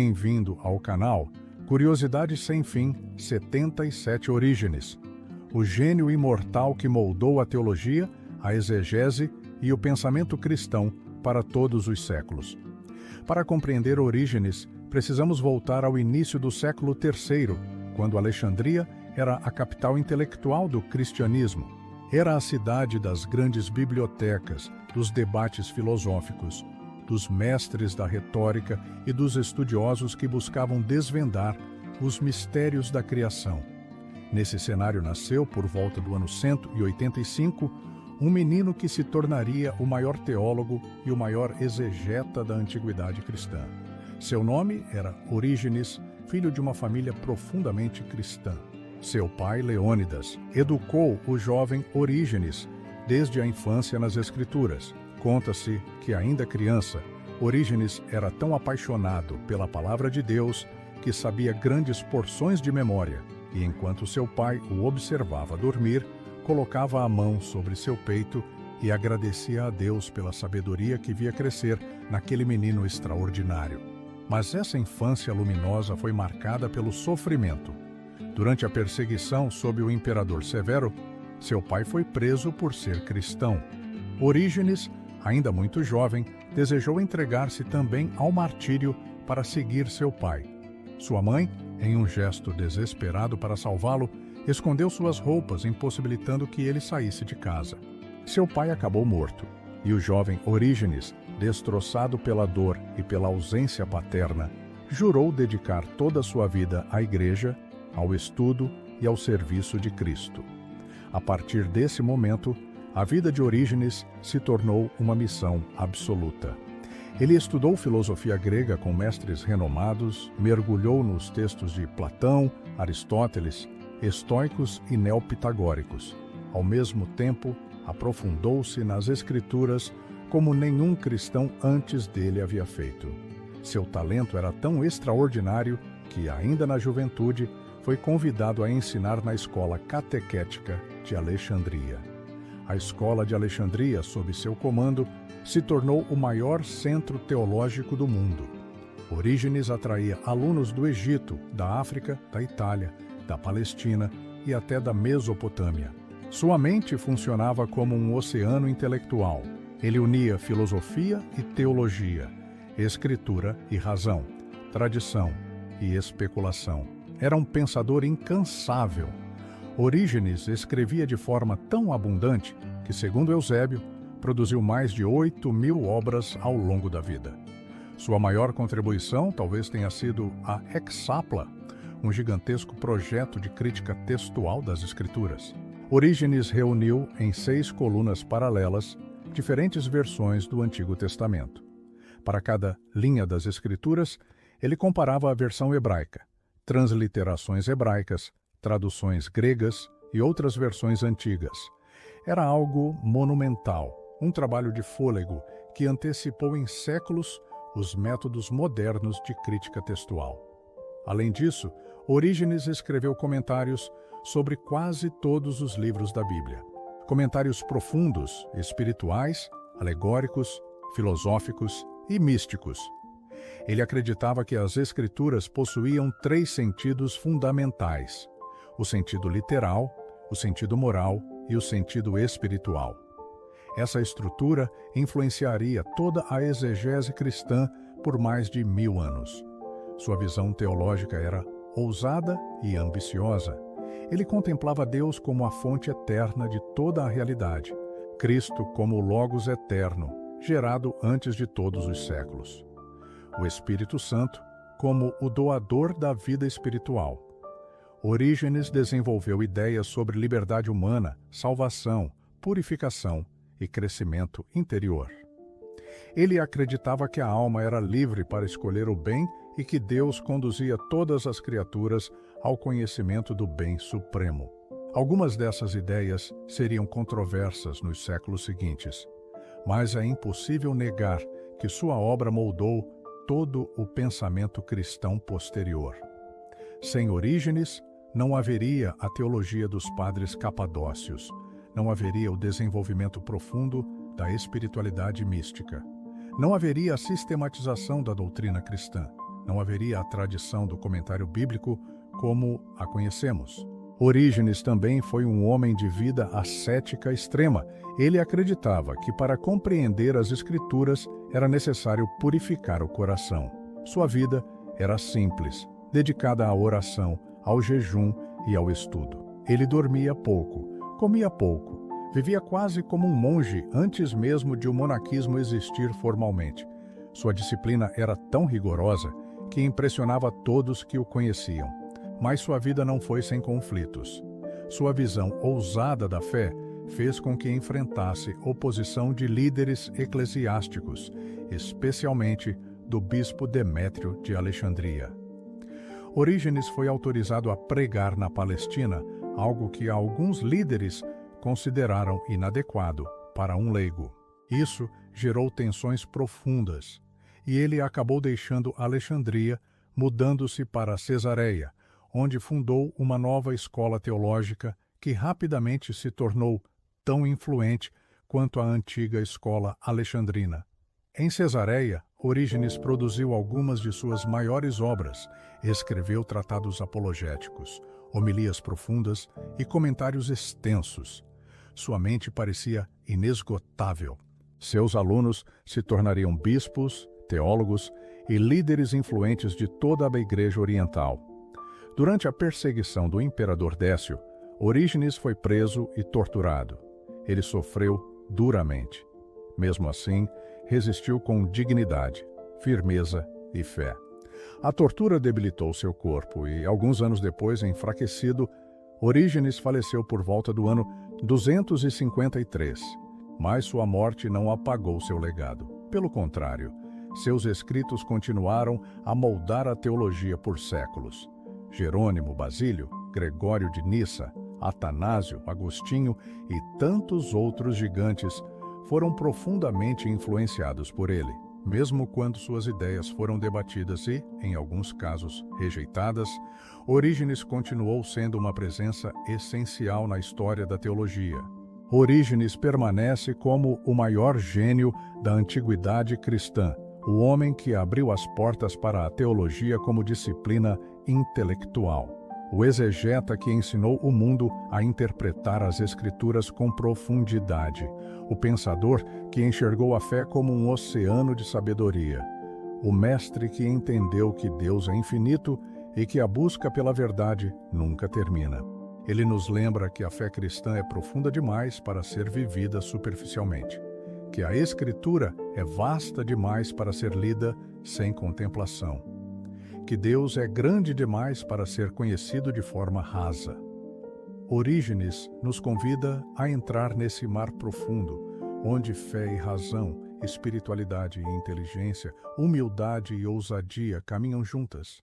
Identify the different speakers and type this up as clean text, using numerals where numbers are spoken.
Speaker 1: bem-vindo ao canal Curiosidades Sem Fim 77 Orígenes, o gênio imortal que moldou a teologia, a exegese e o pensamento cristão para todos os séculos. Para compreender Orígenes, precisamos voltar ao início do século III, quando Alexandria era a capital intelectual do cristianismo. Era a cidade das grandes bibliotecas, dos debates filosóficos, dos mestres da retórica e dos estudiosos que buscavam desvendar os mistérios da criação. Nesse cenário nasceu, por volta do ano 185, um menino que se tornaria o maior teólogo e o maior exegeta da antiguidade cristã. Seu nome era Orígenes, filho de uma família profundamente cristã. Seu pai, Leônidas, educou o jovem Orígenes desde a infância nas Escrituras. Conta-se que, ainda criança, Orígenes era tão apaixonado pela palavra de Deus que sabia grandes porções de memória e, enquanto seu pai o observava dormir, colocava a mão sobre seu peito e agradecia a Deus pela sabedoria que via crescer naquele menino extraordinário. Mas essa infância luminosa foi marcada pelo sofrimento. Durante a perseguição sob o imperador Severo, seu pai foi preso por ser cristão. Orígenes, ainda muito jovem, desejou entregar-se também ao martírio para seguir seu pai. Sua mãe, em um gesto desesperado para salvá-lo, escondeu suas roupas, impossibilitando que ele saísse de casa. Seu pai acabou morto, e o jovem Orígenes, destroçado pela dor e pela ausência paterna, jurou dedicar toda a sua vida à igreja, ao estudo e ao serviço de Cristo. A partir desse momento, a vida de Orígenes se tornou uma missão absoluta. Ele estudou filosofia grega com mestres renomados, mergulhou nos textos de Platão, Aristóteles, estoicos e neopitagóricos. Ao mesmo tempo, aprofundou-se nas Escrituras como nenhum cristão antes dele havia feito. Seu talento era tão extraordinário que, ainda na juventude, foi convidado a ensinar na escola catequética de Alexandria. A escola de Alexandria, sob seu comando, se tornou o maior centro teológico do mundo. Orígenes atraía alunos do Egito, da África, da Itália, da Palestina e até da Mesopotâmia. Sua mente funcionava como um oceano intelectual. Ele unia filosofia e teologia, escritura e razão, tradição e especulação. Era um pensador incansável. Orígenes escrevia de forma tão abundante que, segundo Eusébio, produziu mais de 8.000 obras ao longo da vida. Sua maior contribuição talvez tenha sido a Hexapla, um gigantesco projeto de crítica textual das Escrituras. Orígenes reuniu em 6 colunas paralelas diferentes versões do Antigo Testamento. Para cada linha das Escrituras, ele comparava a versão hebraica, transliterações hebraicas, traduções gregas e outras versões antigas. Era algo monumental, um trabalho de fôlego que antecipou em séculos os métodos modernos de crítica textual. Além disso, Orígenes escreveu comentários sobre quase todos os livros da Bíblia. Comentários profundos, espirituais, alegóricos, filosóficos e místicos. Ele acreditava que as Escrituras possuíam 3 sentidos fundamentais: o sentido literal, o sentido moral e o sentido espiritual. Essa estrutura influenciaria toda a exegese cristã por mais de 1000 anos. Sua visão teológica era ousada e ambiciosa. Ele contemplava Deus como a fonte eterna de toda a realidade, Cristo como o Logos eterno, gerado antes de todos os séculos. O Espírito Santo como o doador da vida espiritual. Orígenes desenvolveu ideias sobre liberdade humana, salvação, purificação e crescimento interior. Ele acreditava que a alma era livre para escolher o bem e que Deus conduzia todas as criaturas ao conhecimento do bem supremo. Algumas dessas ideias seriam controversas nos séculos seguintes, mas é impossível negar que sua obra moldou todo o pensamento cristão posterior. Sem Orígenes, não haveria a teologia dos padres capadócios, não haveria o desenvolvimento profundo da espiritualidade mística, não haveria a sistematização da doutrina cristã, Não haveria a tradição do comentário bíblico como a conhecemos. Orígenes também foi um homem de vida ascética extrema. Ele acreditava que para compreender as Escrituras era necessário purificar o coração. Sua vida era simples, dedicada à oração, ao jejum e ao estudo. Ele dormia pouco, comia pouco, vivia quase como um monge antes mesmo de o monaquismo existir formalmente. Sua disciplina era tão rigorosa que impressionava todos que o conheciam. Mas sua vida não foi sem conflitos. Sua visão ousada da fé fez com que enfrentasse oposição de líderes eclesiásticos, especialmente do bispo Demétrio de Alexandria. Orígenes foi autorizado a pregar na Palestina, algo que alguns líderes consideraram inadequado para um leigo. Isso gerou tensões profundas, e ele acabou deixando Alexandria, mudando-se para Cesareia, onde fundou uma nova escola teológica que rapidamente se tornou tão influente quanto a antiga escola alexandrina. Em Cesareia, Orígenes produziu algumas de suas maiores obras, escreveu tratados apologéticos, homilias profundas e comentários extensos. Sua mente parecia inesgotável. Seus alunos se tornariam bispos, teólogos e líderes influentes de toda a Igreja Oriental. Durante a perseguição do imperador Décio, Orígenes foi preso e torturado. Ele sofreu duramente. Mesmo assim, resistiu com dignidade, firmeza e fé. A tortura debilitou seu corpo e, alguns anos depois, enfraquecido, Orígenes faleceu por volta do ano 253. Mas sua morte não apagou seu legado. Pelo contrário, seus escritos continuaram a moldar a teologia por séculos. Jerônimo, Basílio, Gregório de Nissa, Atanásio, Agostinho e tantos outros gigantes foram profundamente influenciados por ele, mesmo quando suas ideias foram debatidas e, em alguns casos, rejeitadas. Orígenes continuou sendo uma presença essencial na história da teologia. Orígenes permanece como o maior gênio da antiguidade cristã, o homem que abriu as portas para a teologia como disciplina intelectual. O exegeta que ensinou o mundo a interpretar as Escrituras com profundidade. O pensador que enxergou a fé como um oceano de sabedoria. O mestre que entendeu que Deus é infinito e que a busca pela verdade nunca termina. Ele nos lembra que a fé cristã é profunda demais para ser vivida superficialmente, que a Escritura é vasta demais para ser lida sem contemplação, que Deus é grande demais para ser conhecido de forma rasa. Orígenes nos convida a entrar nesse mar profundo, onde fé e razão, espiritualidade e inteligência, humildade e ousadia caminham juntas.